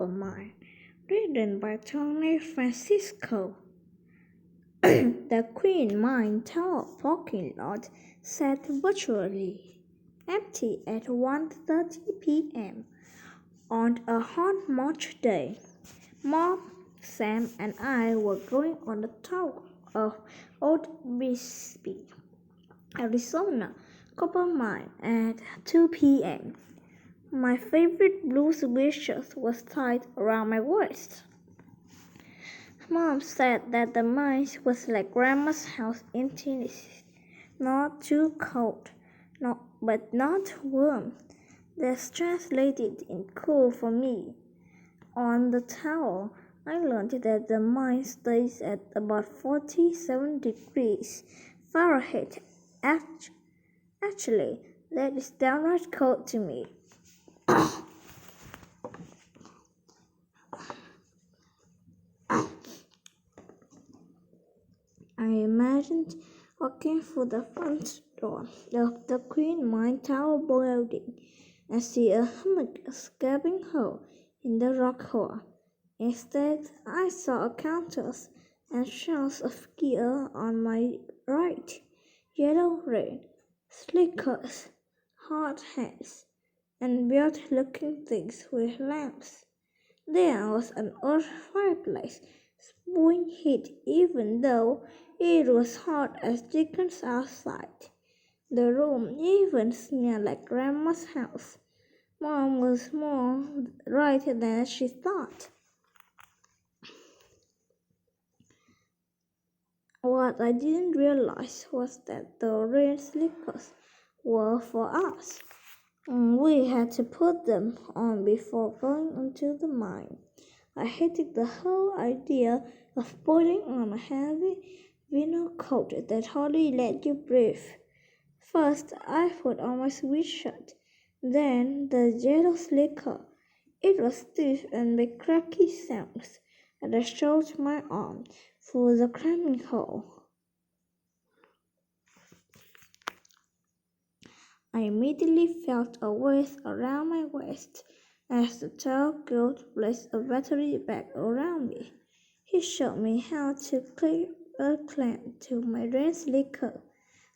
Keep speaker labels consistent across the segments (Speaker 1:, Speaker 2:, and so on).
Speaker 1: Mine, written by Tony Francisco. The Queen Mine Tower parking lot sat virtually empty at 1:30 p.m. on a hot March day. Mom, Sam, and I were going on the tower of Old Bisbee, Arizona copper mine at 2 p.m. My favorite blue sweatshirt was tied around my waist. Mom said that the mine was like Grandma's house in Tennessee. Not too cold, but not warm. That's translated in cool for me. On the tower, I learned that the mine stays at about 47 degrees Fahrenheit. Actually, that is downright cold to me. I imagined walking through the front door of the Queen Mine Tower building and see a humongous gaping hole in the rock wall. Instead, I saw a counters and shelves of gear on my right, yellow red, slickers, hard hats, and weird-looking things with lamps. There was an old fireplace, spewing heat even though it was hot as chickens outside. The room even smelled like Grandma's house. Mom was more right than she thought. What I didn't realize was that the red slickers were for us. We had to put them on before going into the mine. I hated the whole idea of putting on a heavy vinyl coat that hardly let you breathe. First, I put on my sweatshirt, then the yellow slicker. It was stiff and made cracky sounds, and I shoved my arm through the cramming hole. I immediately felt a weight around my waist as the tall girl placed a battery bag around me. He showed me how to clip a clamp to my red slicker.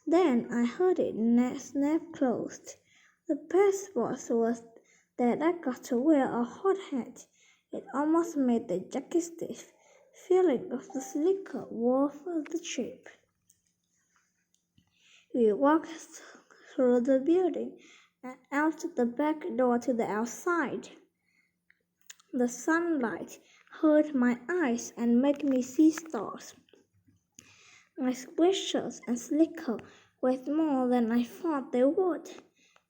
Speaker 1: Then I heard it snap closed. The best part was that I got to wear a hot hat. It almost made the jacket stiff. Feeling of the slicker worth the trip. We walked through the building and out the back door to the outside. The sunlight hurt my eyes and made me see stars. My sweatshirts and slicker weighed more than I thought they would.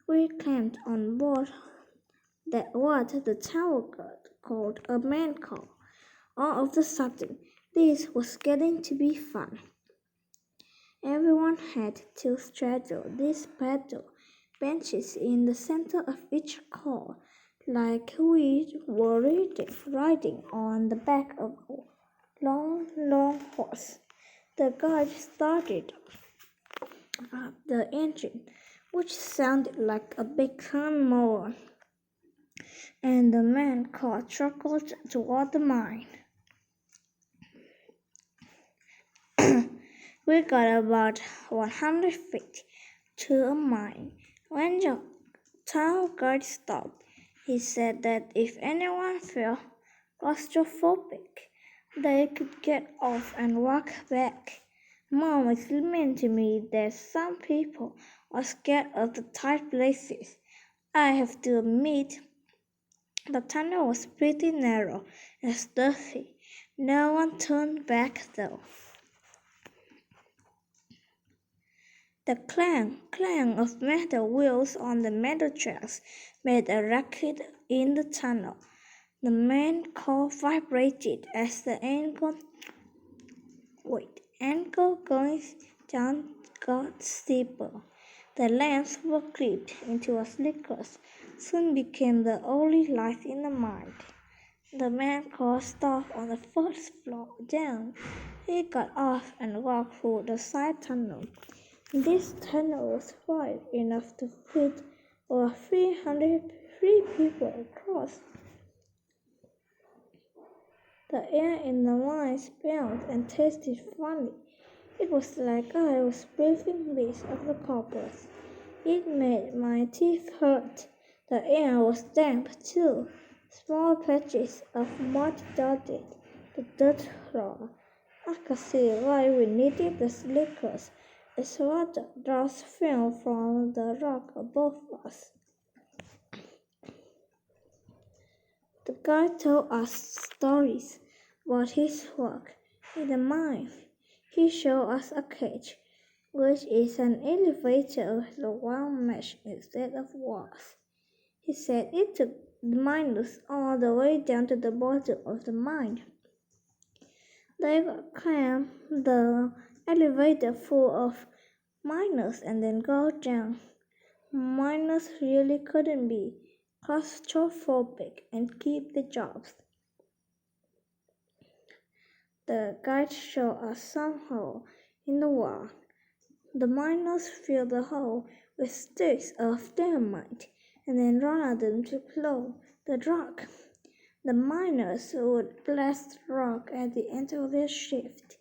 Speaker 1: We climbed on board that what the tower guard called a man call. All of a sudden, this was getting to be fun. Everyone had to straddle these paddle benches in the center of each car, like we were riding on the back of a long horse. The guide started up the engine, which sounded like a big lawnmower, and the man car trickled toward the mine. We got about 100 feet to a mine. When the tower guide stopped, he said that if anyone felt claustrophobic, they could get off and walk back. Mom explained to me that some people are scared of the tight places. I have to admit, the tunnel was pretty narrow and stuffy. No one turned back though. The clang of metal wheels on the metal tracks made a racket in the tunnel. The main car vibrated as the angle going down got steeper. The lamps were clipped into a slickers, soon became the only light in the mine. The main car stopped on the first floor down. He got off and walked through the side tunnel. This tunnel was wide enough to fit over 303 people across. The air in the mine smelled and tasted funny. It was like I was breathing bits of the coppers. It made my teeth hurt. The air was damp too. Small patches of mud dotted the dirt floor. I could see why we needed the slickers. As water drops fell from the rock above us. The guide told us stories about his work in the mine. He showed us a cage, which is an elevator with a wire mesh instead of walls. He said it took the miners all the way down to the bottom of the mine. They would climb the elevator full of miners and then go down. Miners really couldn't be claustrophobic and keep the jobs. The guide showed us some hole in the wall. The miners filled the hole with sticks of dynamite and then ran them to plow the rock. The miners would blast rock at the end of their shift.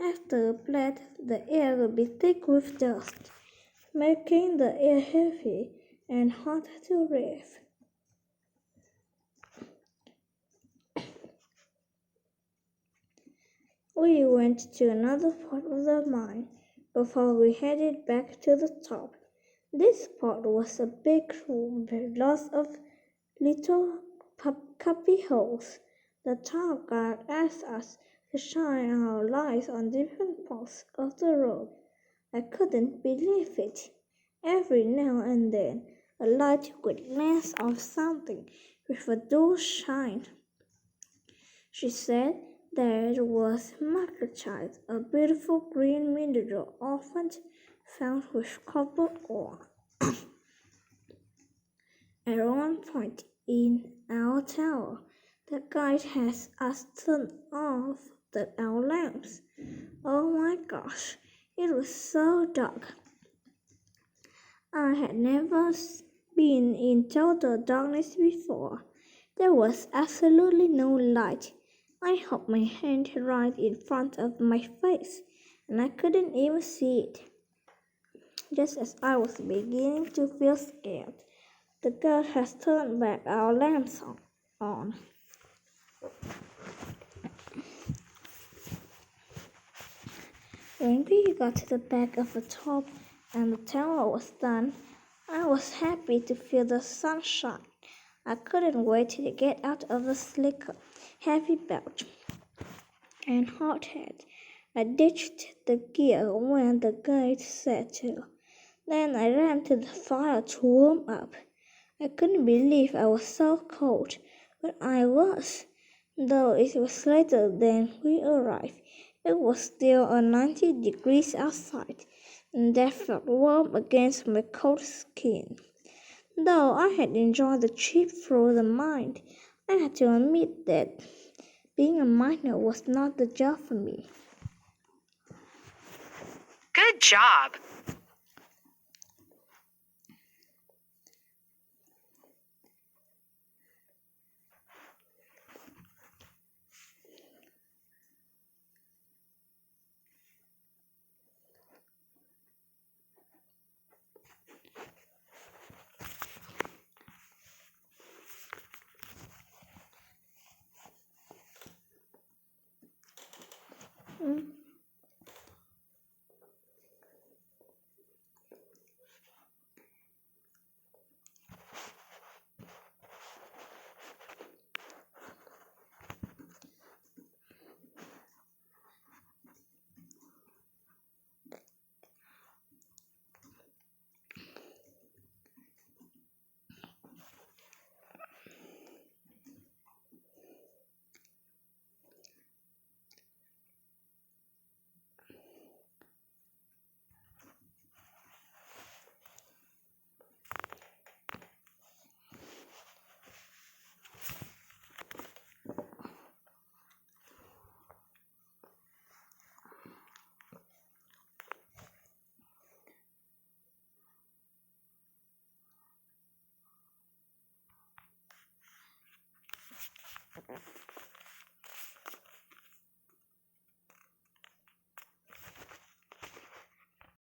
Speaker 1: After a blast, the air would be thick with dust, making the air heavy and hard to breathe. We went to another part of the mine before we headed back to the top. This part was a big room with lots of little cubby holes. The top guard asked us to shine our lights on different parts of the room. I couldn't believe it. Every now and then, a light would glance off something with a dull shine. She said there was magnetite, a beautiful green mineral often found with copper ore. At one point in our tower, the guide has us turn off our lamps. Oh my gosh, it was so dark. I had never been in total darkness before. There was absolutely no light. I held my hand right in front of my face, and I couldn't even see it. Just as I was beginning to feel scared, the guard has turned back our lamps on. When we got to the back of the top and the tower was done, I was happy to feel the sunshine. I couldn't wait to get out of the slicker, heavy belt and hard hat. I ditched the gear when the guide said to. Then I ran to the fire to warm up. I couldn't believe I was so cold, but I was. Though it was later than we arrived, it was still 90 degrees outside, and that felt warm against my cold skin. Though I had enjoyed the trip through the mine, I had to admit that being a miner was not the job for me.
Speaker 2: Good job!